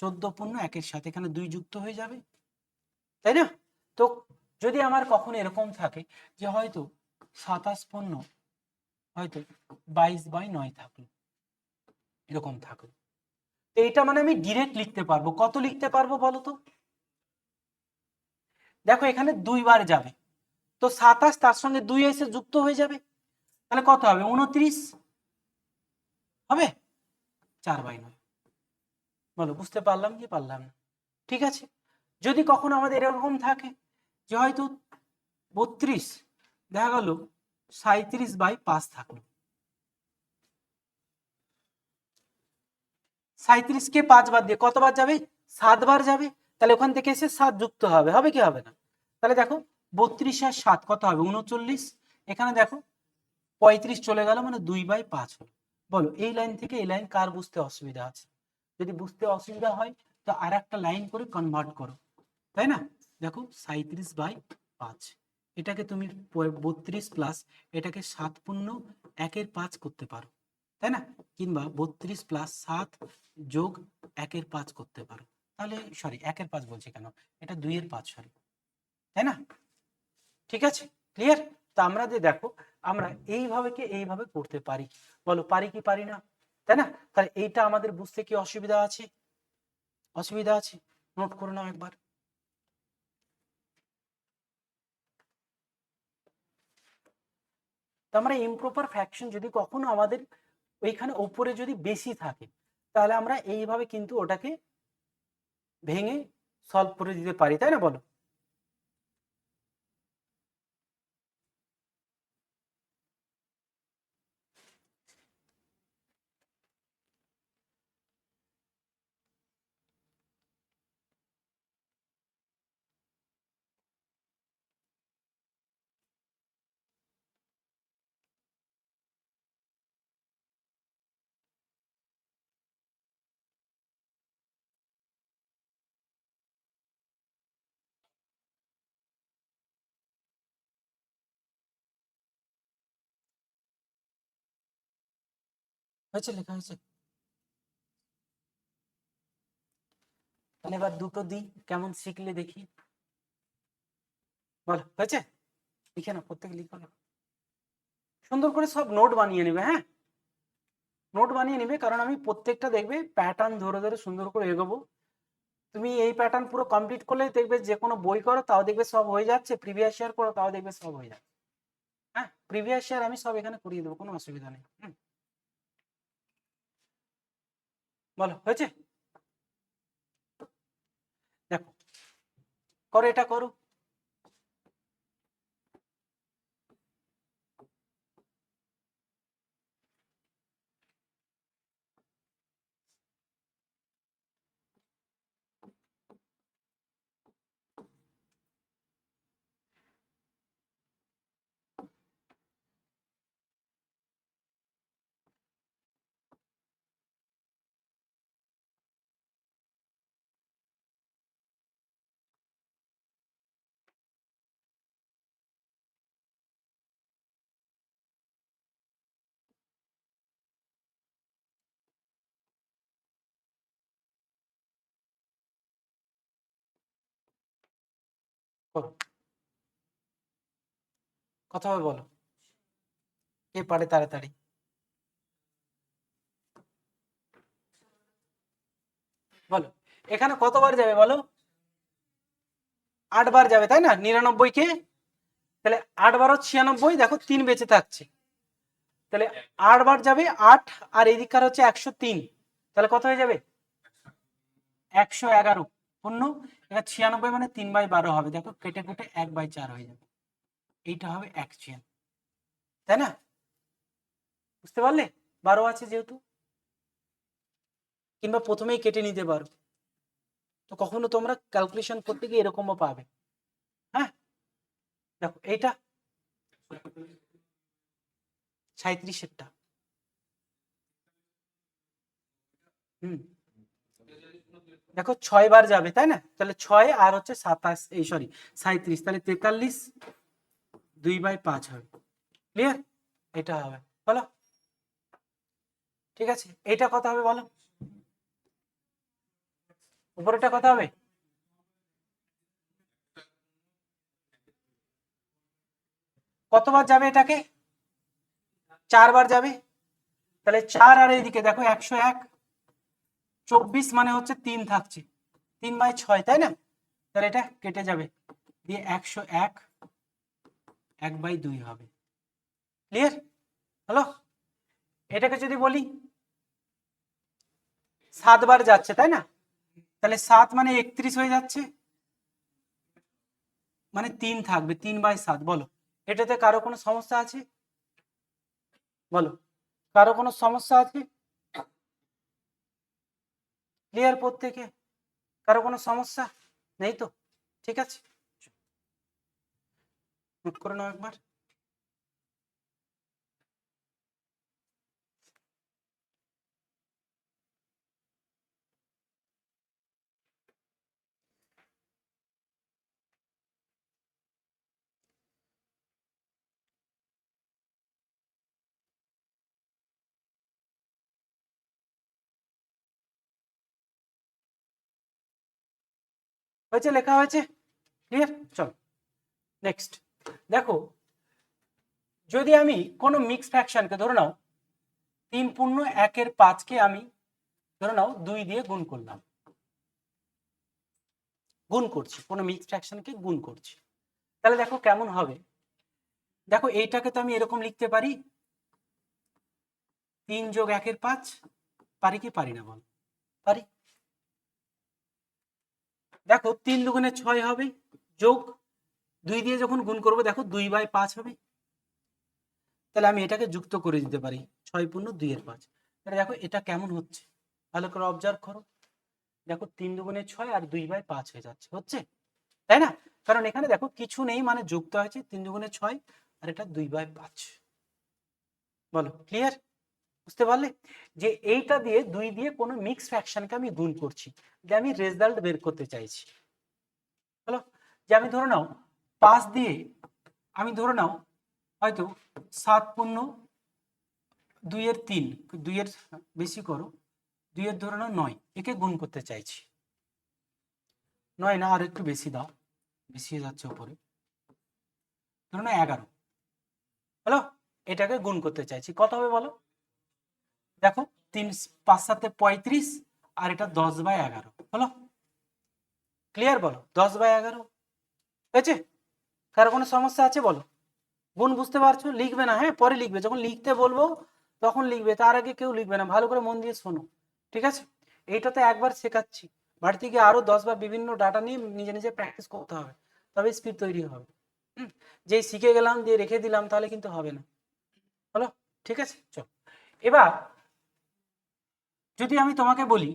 S1: 14 পূর্ণ 1/7 এখানে 2 যুক্ত হয়ে যাবে, তাই না? তো যদি আমার কখনো এরকম থাকে যে হয়তো 27 পূর্ণ হয়তো 22/9 থাকলো, এরকম থাকলো, তো এইটা মানে আমি ডিরেক্ট লিখতে পারবো, কত লিখতে পারবো বলো তো? দেখো এখানে 2 বার যাবে, তো 27 তার সঙ্গে 2 এসে যুক্ত হয়ে যাবে, তাহলে কত হবে 29 হবে 4/9। বলো বুঝতে পারলাম কি পারলাম না? ঠিক আছে, যদি কখনো আমাদের এরকম থাকে যে হয়তো 32 দেখা গেল 37/5 থাকলো, 37 কে 5 বার দিয়ে কতবার যাবে 7 বার যাবে, তাহলে ওখান থেকে এসে 7 যুক্ত হবে, হবে কি হবে না? তাহলে দেখো 32 আর 7 কত হবে 39, এখানে দেখো 35 চলে গেল মানে 2/5 হলো। বলো এই লাইন থেকে এই লাইন কার বুঝতে অসুবিধা আছে? যদি বুঝতে অসুবিধা হয় তো আর একটা লাইন করে কনভার্ট করো, তাই না? দেখো 37/5 এটাকে তুমি 32 প্লাস এটাকে 7×1/5 করতে পারো, তাই না? কিংবা 32 প্লাস 7 যোগ 1/5 করতে পারো, তাহলে সরি 1/5 বলছি কেন, এটা 2/5 সরি, তাই না? ঠিক আছে, ক্লিয়ার? তো আমরা যে দেখো আমরা এইভাবে করতে পারি, বলো পারি কি পারি না, তাই না? তাহলে এইটা আমাদের বুঝতে কি অসুবিধা আছে? অসুবিধা আছে? নোট করে নাও একবার। তো আমরা ইমপ্রপার ফ্র্যাকশন যদি কখনো আমাদের ওইখানে ওপরে যদি বেশি থাকে তাহলে আমরা এইভাবে কিন্তু ওটাকে ভেঙে সলভ করে দিতে পারি, তাই না? বলো হয়েছে, লেখা হয়েছে? তাহলে এবার দুটো দিই, কেমন শিখলে দেখি, বলো হয়েছে? লিখে না, প্রত্যেকে লিখো না, সুন্দর করে সব নোট বানিয়ে নেবে, হ্যাঁ নোট বানিয়ে নেবে, কারণ আমি প্রত্যেকটা দেখবে প্যাটার্ন ধরে ধরে সুন্দর করে এগোবো। তুমি এই প্যাটার্ন পুরো কমপ্লিট করলে দেখবে যে কোনো বই করো তাও দেখবে সব হয়ে যাচ্ছে, প্রিভিয়াস ইয়ার করো তাও দেখবে সব হয়ে যাচ্ছে। হ্যাঁ প্রিভিয়াস ইয়ার আমি সব এখানে করিয়ে দেবো, কোনো অসুবিধা নেই। বলো হয়েছে? দেখো করো, এটা করো। করো, কথা হবে, বলো কে পারে তাড়াতাড়ি। বলো এখানে কতবার যাবে বলো? 8 বার যাবে, তাই না? 99 কে, তাহলে 8 বার 96, দেখো 3 বেঁচে থাকছে, তাহলে 8 বার যাবে 8, আর এদিককার হচ্ছে 103, তাহলে কত হয়ে যাবে 111 পূর্ণ, এটা 96 মানে 3/12 হবে, দেখো কেটে কেটে 1/4 হয়ে যাবে, এইটা হবে অ্যাকচুয়াল, তাই না? বুঝতে পারলে? 12 আছে যেহেতু, কিংবা প্রথমেই কেটে নিতে পারো, তো কখনো তোমরা ক্যালকুলেশন করতে গিয়ে এরকমও পাবে। হ্যাঁ দেখো এইটা 37-এরটা, দেখো 6 বার যাবে, তাই না? তাহলে 6 আর হচ্ছে 27, এই সরি 37, তাহলে 43 2/5 হবে, ক্লিয়ার? এটা হবে, বলো ঠিক আছে। এটা কত হবে বলো? উপরেটা কত হবে? কতবার যাবে এটাকে? 4 বার যাবে, তাহলে 4 আর এইদিকে দেখো 101, 24 মানে হচ্ছে 3 থাকছে, 3/6, তাই না? তাহলে এটা কেটে যাবে দিয়ে 101 1/2 হবে। ক্লিয়ার হলো? এটাকে যদি বলি 7 বার যাচ্ছে, তাই না? তাহলে 7 মানে 31 হয়ে যাচ্ছে, মানে 3 থাকবে, 3/7। বলো এটাতে কারো কোনো সমস্যা আছে? বলো কারো কোনো সমস্যা আছে? ক্লিয়ার প্রত্যেকে? কারো কোনো সমস্যা নেই তো? ঠিক আছে, নোট করে নাও একবার। হয়েছে, লেখা হয়েছে? ক্লিয়ার? চলো নেক্সট দেখো, যদি আমি কোনো মিক্স ফ্র্যাকশনকে ধরে নাও 3/1/5 আমি ধরে নাও 2 দিয়ে গুণ করলাম, গুণ করছি, কোনো মিক্স ফ্র্যাকশনকে গুণ করছি, তাহলে দেখো কেমন হবে। দেখো এইটাকে তো আমি এরকম লিখতে পারি 3 + 1/5, পারি কি পারি না বল? পারি। দেখো 3 দুগুণে 6 হবে, যোগ 2 দিয়ে যখন গুণ করবো দেখো 2/5 হবে, তাহলে আমি এটাকে যুক্ত করে দিতে পারি 6/2/5। তাহলে দেখো এটা কেমন হচ্ছে, ভালো করে অবজার্ভ করো। দেখো 3 দুগুণে 6 আর 2/5 হয়ে যাচ্ছে, হচ্ছে তাই না? কারণ এখানে দেখো কিছু নেই, মানে যুক্ত হয়েছে 3 দুগুণে 6 আর এটা 2/5। বলো ক্লিয়ার? বুঝতে পারলে যে এইটা দিয়ে 2 দিয়ে কোনো মিক্স ফ্র্যাকশনকে আমি গুণ করছি, যে আমি রেজাল্ট বের করতে চাইছি। হলো যে আমি ধরে নাও 5 দিয়ে, আমি ধরে নাও হয়তো 7/2/3, 2 এর বেশি করো, 2 এর ধরে নাও 9, একে গুণ করতে চাইছি। 9 না, আর একটু বেশি দাও, বেশি হয়ে যাচ্ছে উপরে, ধরে নাও 11। হলো এটাকে গুণ করতে চাইছি, কত হবে বলো? দেখো 3 5 7 35 আর এটা 10/11 হলো। ক্লিয়ার? বলো 10/11 হয়েছে? কারো কোনো সমস্যা আছে বলো? গুণ বুঝতে পারছো? লিখবে না, হ্যাঁ পরে লিখবে, যখন লিখতে বলবো তখন লিখবে, তার আগে কেউ লিখবে না। ভালো করে মন দিয়ে শোনো, ঠিক আছে? এইটা তো একবার শেখাচ্ছি, বাড়িতে গিয়ে আরো 10 বার বিভিন্ন ডাটা নিয়ে নিজে নিজে প্র্যাকটিস করতে হবে, তবে স্পিড তৈরি হবে। যেই শিখে গেলাম দিয়ে রেখে দিলাম তাহলে কিন্তু হবে না। হলো? ঠিক আছে, চল এবার যদি আমি তোমাকে বলি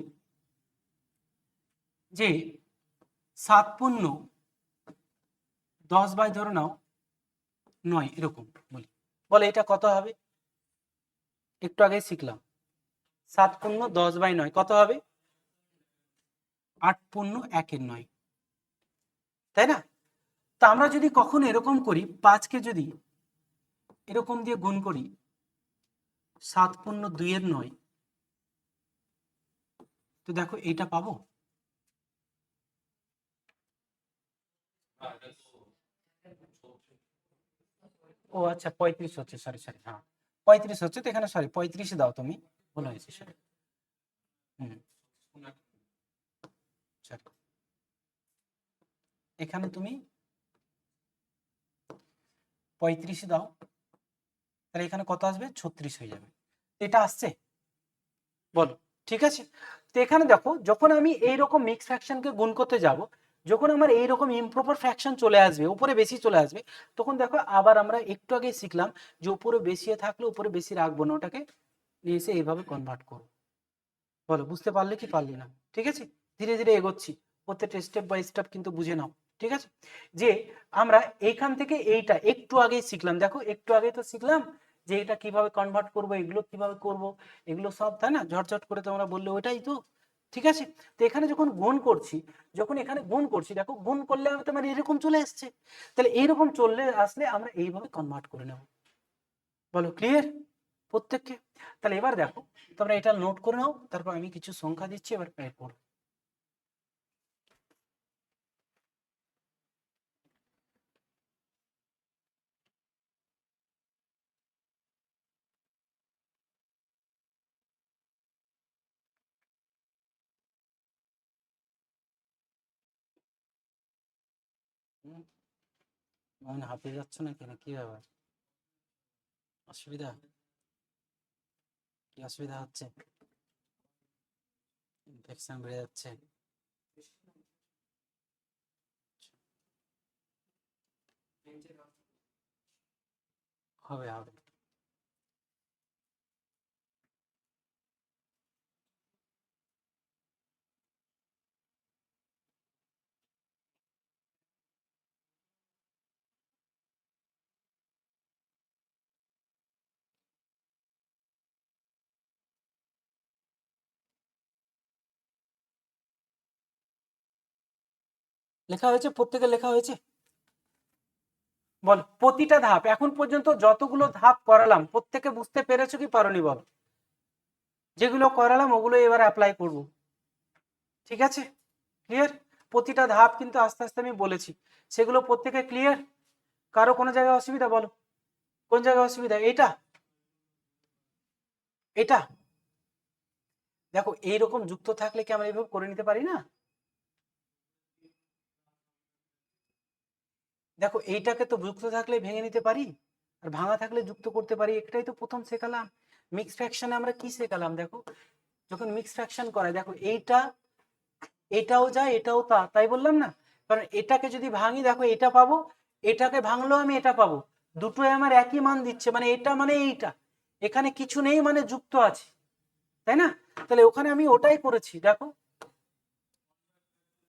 S1: যে 7/10 ধরে নাও 9, এরকম বলি, বলে এটা কত হবে? একটু আগে শিখলাম 7/10/9 কত হবে? 8/1/9, তাই না? তা আমরা যদি কখনো এরকম করি, 5কে যদি এরকম দিয়ে গুণ করি 7/2/9, তো দেখো এইটা পাবো। ও আচ্ছা 35 হচ্ছে, সরি সরি, হ্যাঁ 35 হচ্ছে, তো এখানে সরি 35 দাও তুমি, ভুল হয়েছে সরি। এখানে তুমি 35 দাও, তাহলে এখানে কত আসবে? 36 হয়ে যাবে। এটা আসছে? বলো ঠিক আছে? তো এখানে দেখো যখন আমি এইরকম মিক্স ফ্র্যাকশনকে গুণ করতে যাব, যখন আমার এইরকম ইমপ্রপার ফ্র্যাকশন চলে আসবে, উপরে বেশি চলে আসবে, তখন দেখো আবার আমরা একটু আগে শিখলাম যে উপরে বেশি থাকলে উপরে বেশি রাখবো না, ওটাকে নিয়ে এসে এইভাবে কনভার্ট করবো। বলো বুঝতে পারলে কি পারলে না? ঠিক আছে, ধীরে ধীরে এগোচ্ছি, প্রত্যেকটা স্টেপ বাই স্টেপ কিন্তু বুঝে নাও। ঠিক আছে, যে আমরা এইখান থেকে এইটা একটু আগেই শিখলাম, দেখো একটু আগে তো শিখলাম যে এটা কিভাবে কনভার্ট করব, এগুলো কিভাবে করব, এগুলো সব, তাই না? ঝটঝট করে তোমরা বললে ওইটাই তো। ঠিক আছে, তো এখানে যখন গুণ করছি, যখন এখানে গুণ করছি দেখো গুণ করলে তোমার এরকম চলে আসছে, তাহলে এইরকম চললে আসলে আমরা এইভাবে কনভার্ট করে নেব। বলো ক্লিয়ার প্রত্যেককে? তাহলে এবার দেখো তোমরা এটা নোট করে নাও, তারপর আমি কিছু সংখ্যা দিচ্ছি, এবার বের করো। হাঁপিয়ে যাচ্ছ না কেন, কি ব্যাপার? অসুবিধা, কি অসুবিধা হচ্ছে? ইনফেকশন বেড়ে যাচ্ছে? হবে হবে। লেখা হয়েছে, প্রত্যেকে লেখা হয়েছে? বল প্রতিটা ধাপ এখন পর্যন্ত যতগুলো ধাপ করালাম প্রত্যেকে বুঝতে পেরেছো কি পারোনি? বল, যেগুলো করালাম ওগুলো এবার অ্যাপ্লাই করব, ঠিক আছে? ক্লিয়ার? প্রতিটা ধাপ কিন্তু আস্তে আস্তে আমি বলেছি, সেগুলো প্রত্যেকে ক্লিয়ার? কারো কোনো জায়গায় অসুবিধা? বলো কোন জায়গায় অসুবিধা? এটা এটা দেখো এইরকম যুক্ত থাকলে কি আমরা এইভাবে করে নিতে পারি না? দেখো এইটাকে তো যুক্ত থাকলে ভেঙে নিতে পারি, আর ভাঙা থাকলে যুক্ত করতে পারি। এটাই তো প্রথম শেখালাম। মিক্স ফ্র্যাকশনে আমরা কি শেখালাম? দেখো যখন মিক্স ফ্র্যাকশন করে, দেখো এইটা এটাও যায় এটাও তা, তাই বললাম না? কারণ এটাকে যদি ভাঙি দেখো এটা পাবো, এটাকে ভাঙলেও আমি এটা পাবো, দুটোই আমার একই মান দিচ্ছে, মানে এটা মানে এইটা, এখানে কিছু নেই মানে যুক্ত আছে, তাই না? তাহলে ওখানে আমি ওটাই করেছি। দেখো